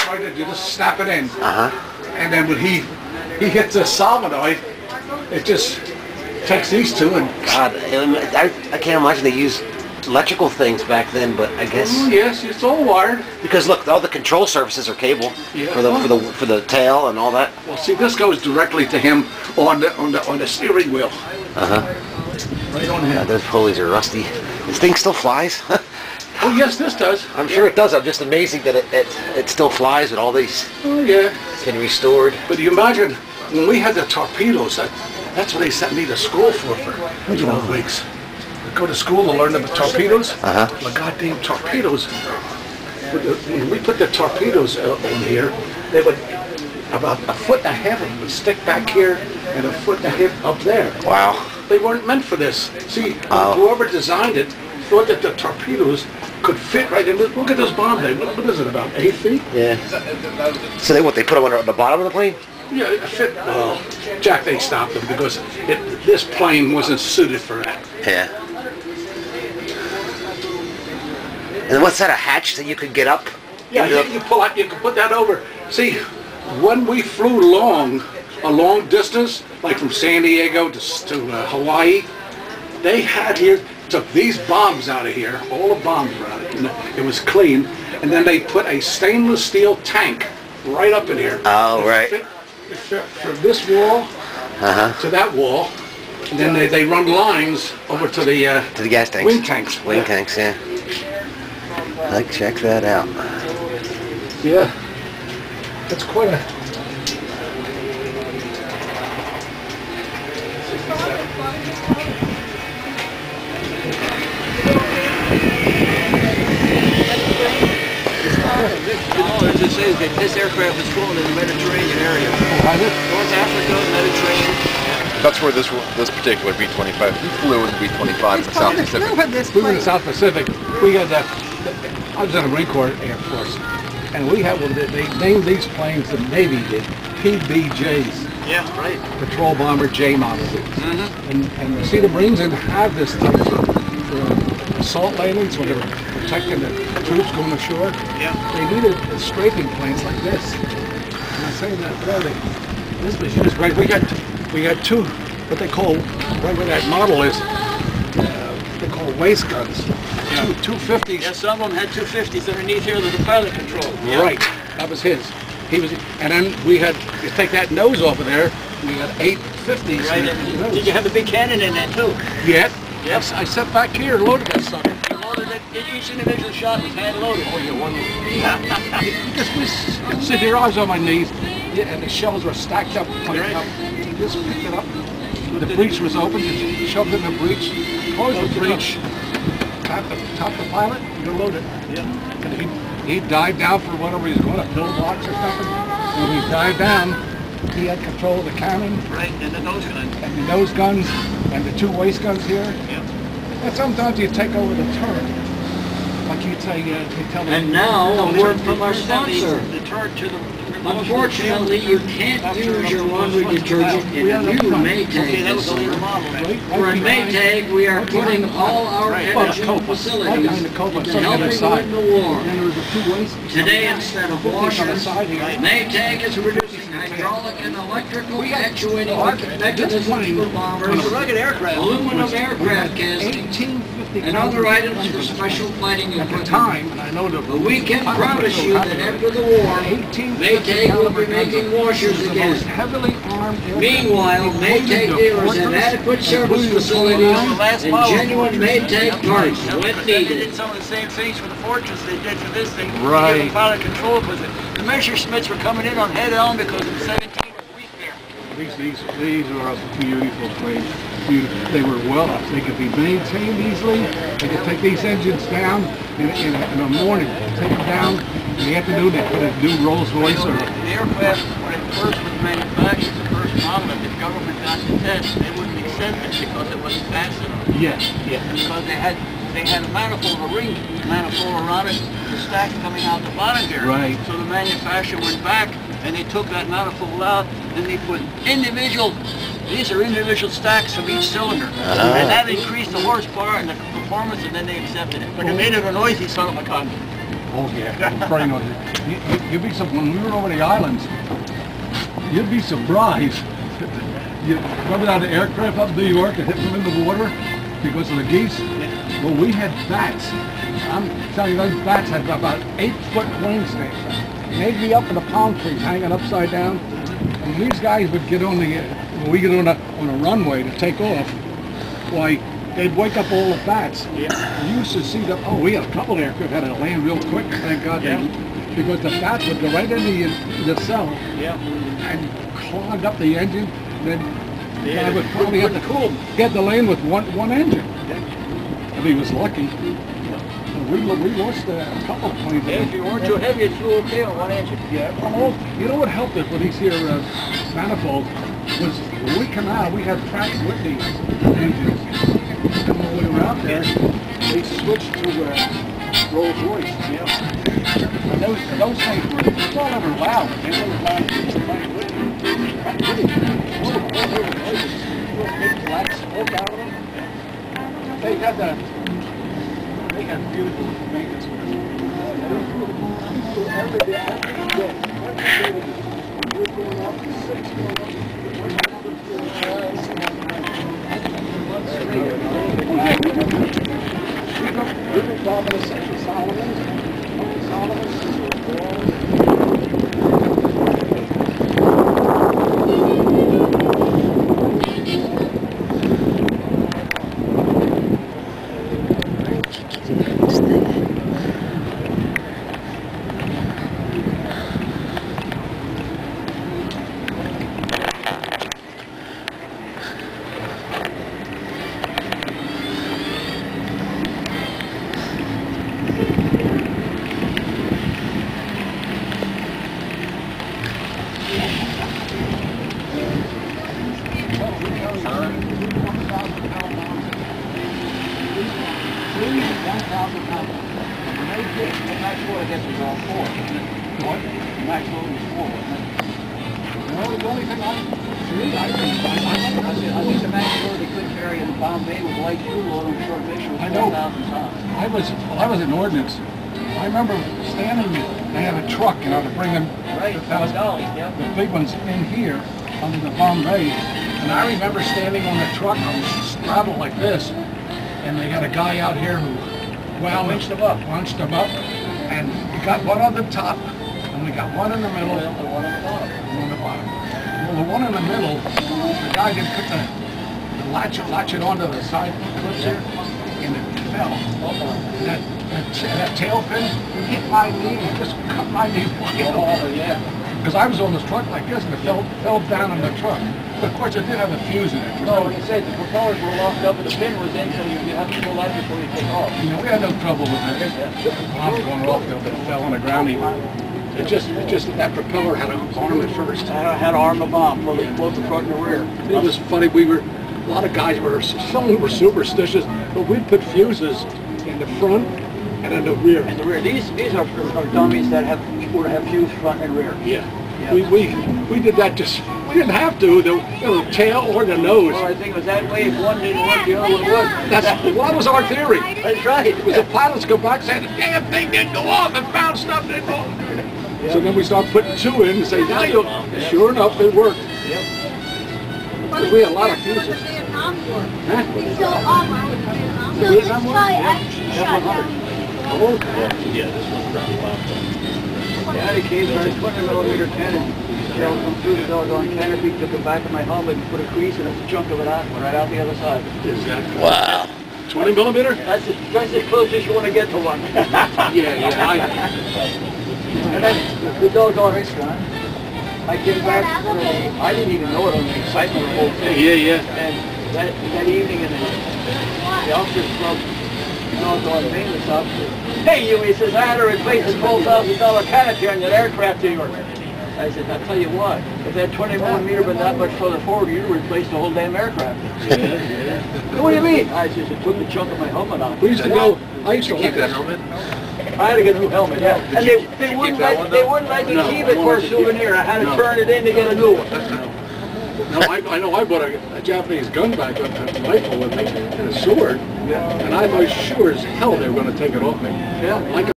right there. You just snap it in. And then when he hits the solenoid, it just takes these two and... God, I can't imagine they used electrical things back then, but I guess... Oh, yes, it's all wired. Because look, all the control surfaces are cable for the tail and all that. Well, see, this goes directly to him on the steering wheel. Right on him. Yeah, those pulleys are rusty. This thing still flies. Oh yes, this does. I'm sure it does. I'm just amazing that it still flies with all these. Oh yeah. Can be restored. But you imagine when we had the torpedoes, that's what they sent me to school for 12 weeks. I'd go to school to learn about torpedoes. The goddamn torpedoes. When we put the torpedoes on here, they would about 1.5 foot of them would stick back here and 1.5 foot up there. Wow. They weren't meant for this. See, whoever designed it thought that the torpedoes could fit right in. Look at this bomb thing. What is it, about 8 feet? Yeah. So they put them on the bottom of the plane? Yeah, it fit. Well, Jack, they stopped them because this plane wasn't suited for that. Yeah. And what's that, a hatch that you could get up? Yeah, you pull out, you can put that over. See, when we flew a long distance, like from San Diego to Hawaii, they had here, took these bombs out of here, all the bombs were out of here, and it was clean, and then they put a stainless steel tank right up in here. Oh, right. It fit from this wall to that wall, and then they run lines over to the gas tanks. Wing tanks. Wing tanks, yeah. Like, check that out. Yeah, that's quite a... As it says, that this aircraft was flown in the Mediterranean area. North Africa, Mediterranean. That's where this particular B25, we flew in the B25 in the South Pacific. We were in the South Pacific. We had I was in the Marine Corps Air Force, and we had, they named these planes, the Navy did, PBJs. Yeah, right. Patrol Bomber J models. And see, the Marines didn't have this type for assault landings when they were protecting the troops going ashore. Yeah. They needed scraping planes like this. And I say that really, this was used right. We got two, what they call, right where that model is, they call waist guns. Yeah. 250s. Yeah, some of them had 250s underneath here that the pilot controlled. Yeah. Right, that was his. And then we had, you take that nose off of there, we had 850s. Right, and did you have a big cannon in that too? Yeah. Yep. I sat back here and loaded that sucker. You loaded it, each individual shot was hand loaded. Oh yeah, one. You just sit here, I was on my knees, and the shells were stacked up, Right. up. You just picked it up. The breech was open, you shoved it in the breech, closed the breech, top the pilot, you load it. Yeah. And he'd dive down for whatever he was going, a pillbox or something. And when he dived down, he had control of the cannon. Right, and the nose gun. And the nose guns, and the two waist guns here. Yeah. And sometimes you take over the turret. Like you tell them. And now a word from our sponsor. The turret to the... Unfortunately, you can't use your laundry detergent in a new Maytag this summer. For a Maytag, we are putting all our energy and facilities into helping win the war. Today, instead of washers, Maytag is reducing hydraulic and electrical actuating mechanisms for bombers, aluminum aircraft casting, and other items for special fighting equipment. But we can promise you that after the war, Maytag will be making washers again. Meanwhile, Maytag dealers have adequate service facilities and genuine Maytag parts when They needed. did some of the same things for the Fortress they did for this thing. Right. The pilot control was it. The Messerschmitts were coming in on head-on because of the 17 was weak there. These are beautiful planes. Beautiful. They were well up. They could be maintained easily. They could take these engines down in the morning, take them down. In the afternoon, they put a new Rolls Royce or... The aircraft, when it first was manufactured, the first model, if the government got the test, they wouldn't accept it because it wasn't fast enough. Yes, yeah. Because they had a manifold, a ring manifold around it, the stacks coming out the bottom here. Right. So the manufacturer went back and they took that manifold out and they put these are individual stacks from each cylinder. And that increased the horsepower and the performance, and then they accepted it. But it made it a noisy son of a gun. Oh yeah, brain on it. You'd be when we were over the islands, you'd be surprised. You remember that aircraft up in New York and hit them in the water because of the geese? Well, we had bats. I'm telling you, those bats had about 8-foot wingspan. They'd be up in the palm trees, hanging upside down. And these guys would get on when we get on a runway to take off, why, they'd wake up all the bats. Yeah. You used to see them. Oh, we had a couple of aircraft had to land real quick, thank God. Yeah. Because the bats would go right into the cell. Yeah. And clog up the engine. Then the guy would probably have to get the land with one engine. Yeah. If he was lucky. We lost a couple of planes. Yeah, if you weren't too heavy, it flew okay on one engine. Yeah. Well, you know what helped us with these here manifolds was when we come out, we had Pratt & Whitney engines. And when we were out there, they switched to Rolls Royce. Yeah. And those things were all over loud. They were loud. Pratt & Whitney. Big black smoke out of them. They had beautiful maintenance with us. Every day. We were going up to 6, going up to we were talking to Solomon's. I was in ordnance. I remember standing, they had a truck, to bring them, the big ones in here, under the bomb bay. And I remember standing on the truck, I was straddled like this, and they had a guy out here who launched them up, and we got one on the top, and we got one in the middle, and one on the bottom. Well, the one in the middle, the guy didn't put the latch it onto the side clips here, and it fell. That tail fin hit my knee, and just cut my knee. Because I was on this truck like this, and it fell down in the truck. But of course, it did have a fuse in it. No, like I said, the propellers were locked up, and the pin was in, so you have to pull out before you take off. You know, we had no trouble with that. The bombs going off, it fell on the ground. It just that propeller had to arm it first. Had to arm the bomb, both the front and the rear. It was funny. A lot of guys some who were superstitious, but we'd put fuses in the front and in the rear. And the rear. These are dummies that would have fuse front and rear. Yeah. We did that we didn't have to. The tail or the nose. Well, I think it was that way. If one didn't work, the other one would. That was our theory. That's right. It was the pilots go back saying, the damn thing didn't go off and found stuff didn't go off. Yep. So then we start putting 2 in and say, now sure enough, it worked. Yep. We had a lot of fuses. Huh? Yeah, this one's Yeah, the case for a 20mm cannon. Shell come through the doggone canopy, took the back of my helmet and put a crease and a chunk of it out, went right out the other side. Exactly. Wow. 20mm? That's as close as you want to get to one. Yeah. And then the doggone restaurant. I came back, I didn't even know it on the excitement of the whole thing. Yeah. And that evening in the officers club, doggone famous up. Hey, you, he says, I had to replace this $12,000 canopy on that aircraft of yours. I said, I'll tell you what, if that 20mm but that much further forward, you'd replace the whole damn aircraft. Yeah. What do you mean? I said, it took the chunk of my helmet off. I used to keep that helmet. I had to get a new helmet, yeah. And they wouldn't let me keep it for a souvenir. I had to turn it in to get a new one. No, I know I bought a Japanese gun back, a rifle with me, and a sword, and I was sure as hell they were going to take it off me. Yeah.